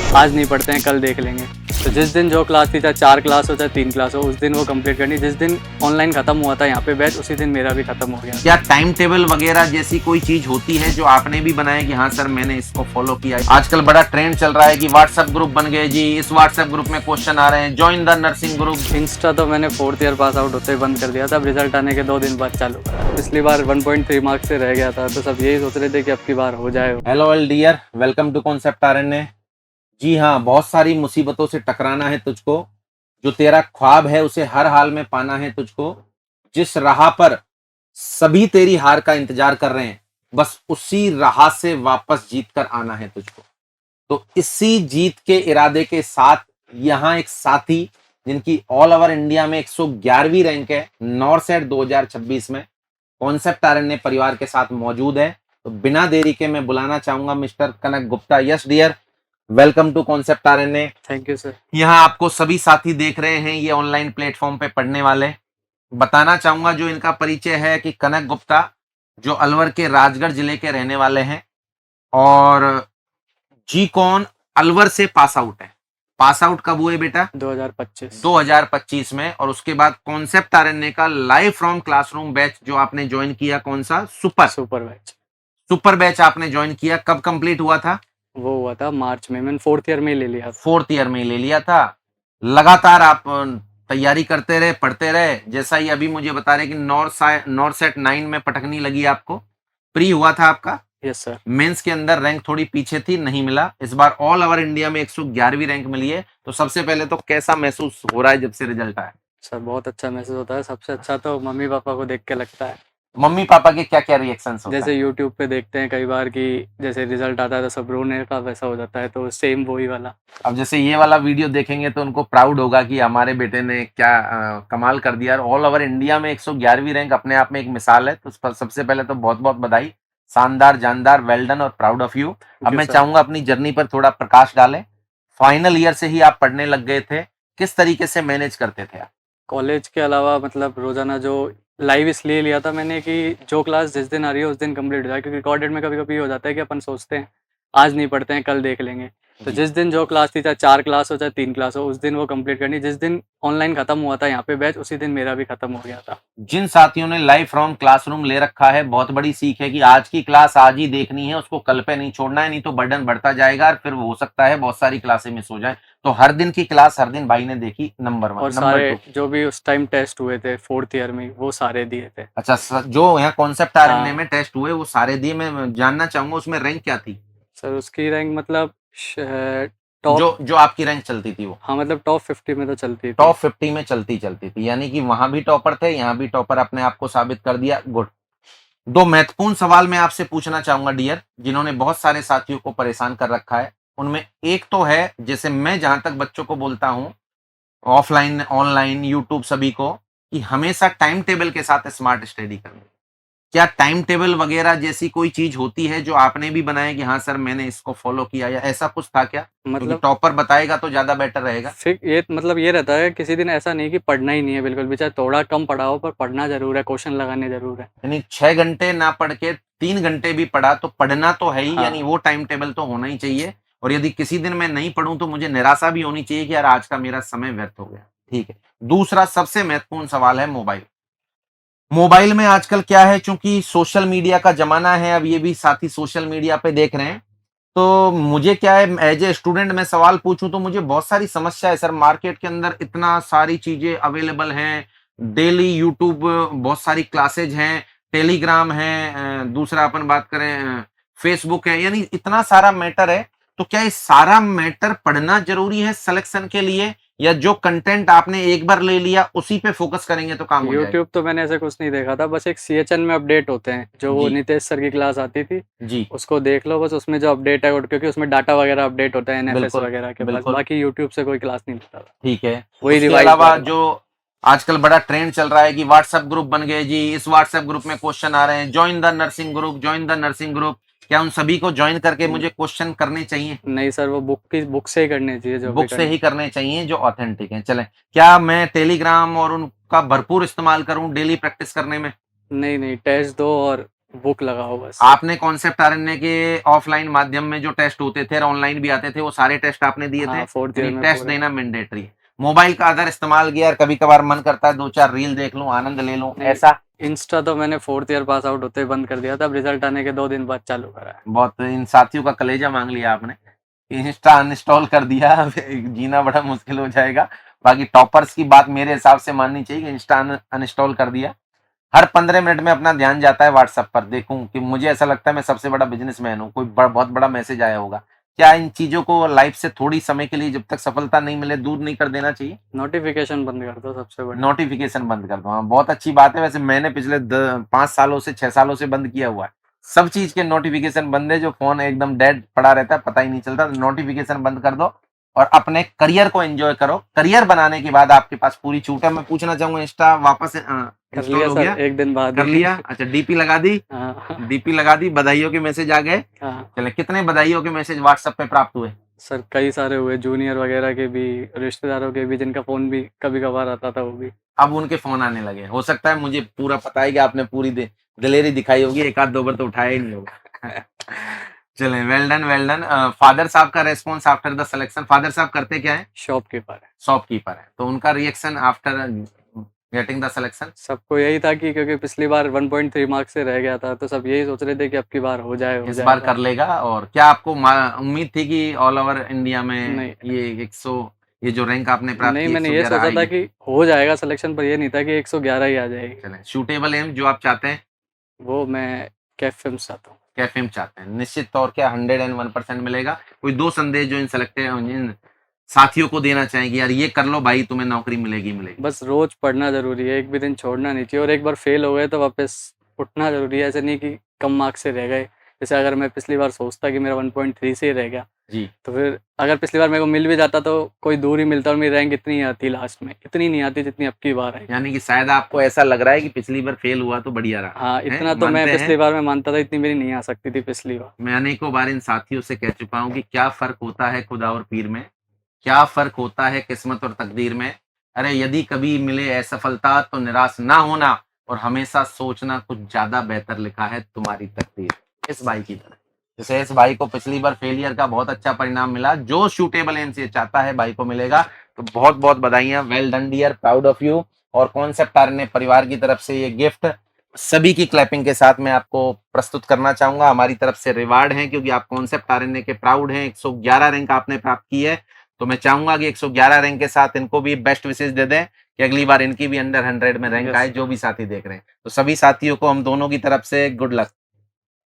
आज नहीं पढ़ते हैं कल देख लेंगे। तो जिस दिन जो क्लास थी, चाहे 4 क्लास हो चाहे 3 क्लास हो, उस दिन वो कंप्लीट करनी। जिस दिन ऑनलाइन खत्म हुआ था यहाँ पे बैच, उसी दिन मेरा भी खत्म हो गया। क्या टाइम टेबल वगैरह जैसी कोई चीज होती है जो आपने भी बनाया कि हाँ सर मैंने इसको फॉलो किया? आजकल बड़ा ट्रेंड चल रहा है कि व्हाट्सएप ग्रुप बन गए जी, इस व्हाट्सएप ग्रुप में क्वेश्चन आ रहे हैं, join the nursing group. Insta तो मैंने 4th ईयर पास आउट होते ही बंद कर दिया था, रिजल्ट आने के 2 दिन बाद चालू करा। पिछली बार 1.3 मार्क्स से रह गया था, तो सब यही सोच रहे थे कि अब की बार हो जाए। Hello all dear, welcome to concept RNA. जी हाँ, बहुत सारी मुसीबतों से टकराना है तुझको, जो तेरा ख्वाब है उसे हर हाल में पाना है तुझको। जिस राह पर सभी तेरी हार का इंतजार कर रहे हैं, बस उसी राह से वापस जीत कर आना है तुझको। तो इसी जीत के इरादे के साथ यहाँ एक साथी जिनकी ऑल ओवर इंडिया में 111वीं रैंक है नॉरसेट 2026 में, कॉन्सेप्ट आरएनए परिवार के साथ मौजूद है। तो बिना देरी के मैं बुलाना चाहूंगा mister Kanak Gupta. Yes dear, welcome to concept RNA. Thank you sir. यहाँ आपको सभी साथी देख रहे हैं, ये ऑनलाइन प्लेटफॉर्म पे पढ़ने वाले। बताना चाहूंगा जो इनका परिचय है कि कनक गुप्ता जो अलवर के राजगढ़ जिले के रहने वाले हैं और जी कॉन अलवर से पास आउट है। पास आउट कब हुए बेटा? 2025 में। और उसके बाद कॉन्सेप्ट आरएनए का लाइव फ्रॉम क्लासरूम बैच जो आपने ज्वाइन किया, कौन सा? Super batch. सुपर बैच आपने ज्वाइन किया, कब कंप्लीट हुआ था? वो हुआ था मार्च में, मैंने 4th ईयर में ही ले लिया था। 4th ईयर में ले लिया था। लगातार आप तैयारी करते रहे, पढ़ते रहे। जैसा ही अभी मुझे बता रहे कि नॉरसेट 9 में पटकनी लगी आपको। प्री हुआ था आपका? Yes sir. मेंस के अंदर रैंक थोड़ी पीछे थी, नहीं मिला। इस बार ऑल ओवर इंडिया में 111वीं रैंक मिली है। तो सबसे पहले तो कैसा महसूस हो रहा है जब से रिजल्ट आया? सर बहुत अच्छा महसूस होता है। सबसे अच्छा तो मम्मी पापा को देख के लगता है। मम्मी पापा के क्या क्या रिएक्शंस होता जैसे है? यूट्यूब पे देखते हैं कई बार कि जैसे रिजल्ट आता है तो सब रोने का वैसा हो जाता है, तो सेम वही वाला। अब जैसे ये वाला वीडियो देखेंगे तो उनको प्राउड होगा कि हमारे बेटे ने क्या कमाल कर दिया। ऑल ओवर इंडिया में 111वीं रैंक अपने आप में एक मिसाल है। तो सबसे पहले तो बहुत बहुत बधाई, शानदार, जानदार, वेल डन और प्राउड ऑफ यू। अब मैं चाहूंगा अपनी जर्नी पर थोड़ा प्रकाश डालें। फाइनल ईयर से ही आप पढ़ने लग गए थे, किस तरीके से मैनेज करते थे आप? कॉलेज के अलावा मतलब रोजाना जो लाइव इसलिए लिया था मैंने कि जो क्लास जिस दिन आ रही है उस दिन कंप्लीट हो जाए, क्योंकि रिकॉर्डेड में कभी कभी हो जाता है कि अपन सोचते हैं आज नहीं पढ़ते हैं कल देख लेंगे। तो जिस दिन जो क्लास थी, चाहे 4 क्लास हो चाहे 3 क्लास हो, उस दिन वो कंप्लीट करनी। जिस दिन ऑनलाइन खत्म हुआ था यहाँ पे बैच, उसी दिन मेरा भी खत्म हो गया था। जिन साथियों ने लाइव फ्रॉम क्लासरूम ले रखा है, बहुत बड़ी सीख है कि आज की क्लास आज ही देखनी है, उसको कल पे नहीं छोड़ना है, नहीं तो बर्डन बढ़ता जाएगा और फिर हो सकता है बहुत सारी क्लासें मिस हो जाए। तो हर दिन की क्लास हर दिन भाई ने देखी, नंबर 1। और नंबर सारे 2, जो भी उस टाइम टेस्ट हुए थे 4th ईयर में, वो सारे दिए थे। अच्छा जो यहाँ कॉन्सेप्ट आरएनए हाँ में टेस्ट हुए वो सारे दिए। मैं जानना चाहूंगा उसमें रैंक क्या थी? सर, उसकी रैंक मतलब टॉप। जो जो आपकी रैंक चलती थी वो हाँ मतलब टॉप 50 में तो चलती थी। टॉप 50 में चलती थी, यानी कि वहां भी टॉपर थे, यहाँ भी टॉपर अपने आप को साबित कर दिया। गुड। दो महत्वपूर्ण सवाल मैं आपसे पूछना चाहूंगा डियर, जिन्होंने बहुत सारे साथियों को परेशान कर रखा है। उनमें एक तो है, जैसे मैं जहां तक बच्चों को बोलता हूं, ऑफलाइन ऑनलाइन यूट्यूब सभी को, कि हमेशा टाइम टेबल के साथ स्मार्ट स्टडी करनी। क्या टाइम टेबल वगैरह जैसी कोई चीज होती है जो आपने भी बनाया कि हाँ सर मैंने इसको फॉलो किया, या ऐसा कुछ था क्या? क्योंकि मतलब टॉपर बताएगा तो ज्यादा बेटर रहेगा। फिर ये मतलब ये रहता है, किसी दिन ऐसा नहीं कि पढ़ना ही नहीं है बिल्कुल भी, चाहे थोड़ा कम पढ़ा हो पर पढ़ना जरूर है, क्वेश्चन लगाने जरूर है। यानी 6 घंटे ना पढ़ के 3 घंटे भी पढ़ा तो पढ़ना तो है ही। हाँ। यानी वो टाइम टेबल तो होना ही चाहिए। और यदि किसी दिन मैं नहीं पढ़ूं तो मुझे निराशा भी होनी चाहिए कि यार आज का मेरा समय व्यर्थ हो गया। ठीक है। दूसरा सबसे महत्वपूर्ण सवाल है मोबाइल। मोबाइल में आजकल क्या है, चूंकि सोशल मीडिया का जमाना है, अब ये भी साथी सोशल मीडिया पे देख रहे हैं, तो मुझे क्या है, एज ए स्टूडेंट मैं सवाल पूछूं तो मुझे बहुत सारी समस्या है सर। मार्केट के अंदर इतना सारी चीजें अवेलेबल हैं, डेली यूट्यूब बहुत सारी क्लासेज हैं, टेलीग्राम है, दूसरा अपन बात करें फेसबुक है, यानी इतना सारा मैटर है। तो क्या ये सारा मैटर पढ़ना जरूरी है सिलेक्शन के लिए, या जो कंटेंट आपने एक बार ले लिया उसी पे फोकस करेंगे तो काम हो जाएगा? यूट्यूब तो मैंने ऐसे कुछ नहीं देखा था, बस एक CHN में अपडेट होते हैं, जो वो जी नितेश सर की क्लास आती थी, जी उसको देख लो बस। उसमें जो अपडेट है, क्योंकि उसमें डाटा वगैरह अपडेट होता है NFS बिल्कुल वगैरह के, बस। बिल्कुल। बाकी यूट्यूब से कोई क्लास नहीं लेता था, ठीक है। वही उसके रिवाइज अलावा कर लो। जो आजकल बड़ा ट्रेंड चल रहा है कि व्हाट्सएप ग्रुप बन गए जी, इस व्हाट्सएप ग्रुप में क्वेश्चन आ रहे हैं, join the nursing group, join the nursing group. क्या उन सभी को ज्वाइन करके मुझे क्वेश्चन करने चाहिए? नहीं सर, वो बुक से ही करने चाहिए जो भी बुक से करने। ही करने चाहिए जो ऑथेंटिक है। चलें, क्या मैं टेलीग्राम और उनका भरपूर इस्तेमाल करूं डेली प्रैक्टिस करने में? नहीं नहीं, टेस्ट दो और बुक लगाओ बस। आपने कॉन्सेप्ट आरएनए के ऑफलाइन माध्यम में जो टेस्ट होते थे और ऑनलाइन भी आते थे, वो सारे टेस्ट आपने दिए थे? हाँ, 4th ईयर यानी में टेस्ट पूरे। देना मैंडेटरी है। मोबाइल का अगर इस्तेमाल किया, कभी कभार मन करता है 2-4 रील देख लूं, आनंद ले लूं, नहीं, ऐसा? इंस्टा तो मैंने 4th ईयर पास आउट होते ही बंद कर दिया था, अब रिजल्ट आने के 2 दिन बाद चालू करा है। बहुत इन साथियों का कलेजा मांग लिया आपने। इंस्टा अनइंस्टॉल कर दिया, अब जीना बड़ा मुश्किल हो जाएगा। बाकी टॉपर्स की बात मेरे हिसाब से माननी चाहिए कि इंस्टा अनइंस्टॉल कर दिया। हर 15 मिनट में अपना ध्यान जाता है व्हाट्सएप पर, देखूं कि मुझे ऐसा लगता है मैं सबसे बड़ा बिजनेसमैन हूं, कोई बहुत बड़ा मैसेज आया होगा। क्या इन चीजों को लाइफ से थोड़ी समय के लिए, जब तक सफलता नहीं मिले, दूर नहीं कर देना चाहिए? नोटिफिकेशन बंद कर दो सबसे बड़ी। नोटिफिकेशन बंद कर दो, हाँ बहुत अच्छी बात है। वैसे मैंने पिछले 5 सालों से 6 सालों से बंद किया हुआ है। सब चीज के नोटिफिकेशन बंद है, जो फोन एकदम डेड पड़ा रहता है, पता ही नहीं चलता। नोटिफिकेशन बंद कर दो और अपने करियर को एंजॉय करो। करियर बनाने के बाद आपके पास पूरी छूट है। मैं पूछना चाहूंगा, इंस्टा वापस कर इंस्टॉल लिया हो सर, गया? 1 दिन बाद कर ही। लिया? अच्छा, डीपी लगा दी? हाँ। डीपी लगा दी, बधाइयों के मैसेज आ गए? हाँ, चले, कितने बधाइयों के मैसेज व्हाट्सएप पे प्राप्त हुए? सर कई सारे हुए, जूनियर वगैरह के भी, रिश्तेदारों के भी, जिनका फ़ोन भी कभी-कभार आता था वो भी। अब उनके फोन आने लगे। हो सकता है, मुझे पूरा पता है कि आपने पूरी दिलेरी दिखाई होगी, एक आध दो बार तो उठाया ही नहीं होगा। चलें, well done, well done. Father साहब का response after the selection, father साहब करते क्या है? शॉपकीपर है। शॉपकीपर है, तो उनका reaction after getting the selection? सबको यही था कि क्योंकि पिछली बार 1.3 मार्क्स से रह गया था, तो सब यही सोच रहे थे कि अब की बार हो जाए, हो इस बार जाएगा। कर लेगा। और क्या आपको उम्मीद थी कि ऑल ओवर इंडिया में नहीं, ये 100, ये जो रैंक आपने प्राप्त नहीं, की, मैंने ये 111 सोचा था आएगी? कि हो जाएगा सिलेक्शन, पर ये नहीं था कि 111 ही आ जाएगी। चलें, शूटेबल एम जो आप चाहते हैं? वो मैं कैफिम्स चाहता हूँ। कैफे में चाहते हैं, निश्चित तौर के 101% मिलेगा। कोई 2 संदेश जो इन सेलेक्टेड इन साथियों को देना चाहेंगे, यार ये कर लो भाई, तुम्हें नौकरी मिलेगी मिलेगी? बस रोज़ पढ़ना ज़रूरी है, एक भी दिन छोड़ना नहीं चाहिए, और एक बार फेल हो गए तो वापस उठना ज़रूरी है। ऐसे नहीं कि कम मार्क्स से रह गए। जैसे अगर मैं पिछली बार सोचता कि मेरा 1.3 से ही रह गया, जी। तो फिर अगर पिछली बार मेरे को मिल भी जाता तो कोई दूर ही मिलता और मेरी रैंक इतनी आती लास्ट में, इतनी नहीं आती जितनी अब की बार आई। यानी कि शायद आपको ऐसा लग रहा है कि पिछली बार फेल हुआ तो बढ़िया रहा हाँ, है, इतना तो मैं मानते पिछली हैं? बार में मानता था, इतनी मेरी नहीं आ सकती थी पिछली बार। मैं अनेकों बार इन साथियों से कह चुका हूं कि क्या फर्क होता है खुदा और पीर में, क्या फर्क होता है किस्मत और तकदीर में। अरे यदि कभी मिले असफलता तो निराश ना होना, और हमेशा सोचना कुछ ज्यादा बेहतर लिखा है तुम्हारी तकदीर। इस भाई की तरह, जैसे इस भाई को पिछली बार फेलियर का बहुत अच्छा परिणाम मिला, जो शूटेबल एमसीए चाहता है भाई को मिलेगा। तो बहुत बहुत बधाइयां, well done dear, proud of you. और कॉन्सेप्ट आरएनए परिवार की तरफ से ये गिफ्ट सभी की क्लैपिंग के साथ मैं आपको प्रस्तुत करना चाहूंगा। हमारी तरफ से रिवार्ड है, क्योंकि आप कॉन्सेप्ट आरएनए के प्राउड हैं। 111 रैंक आपने प्राप्त की है, तो मैं चाहूंगा कि 111 रैंक के साथ इनको भी बेस्ट विशेष दे दें कि अगली बार इनकी भी अंडर 100 में रैंक यस आए, सर। जो भी साथी देख रहे हैं। तो सभी साथियों को हम दोनों की तरफ से गुड लक।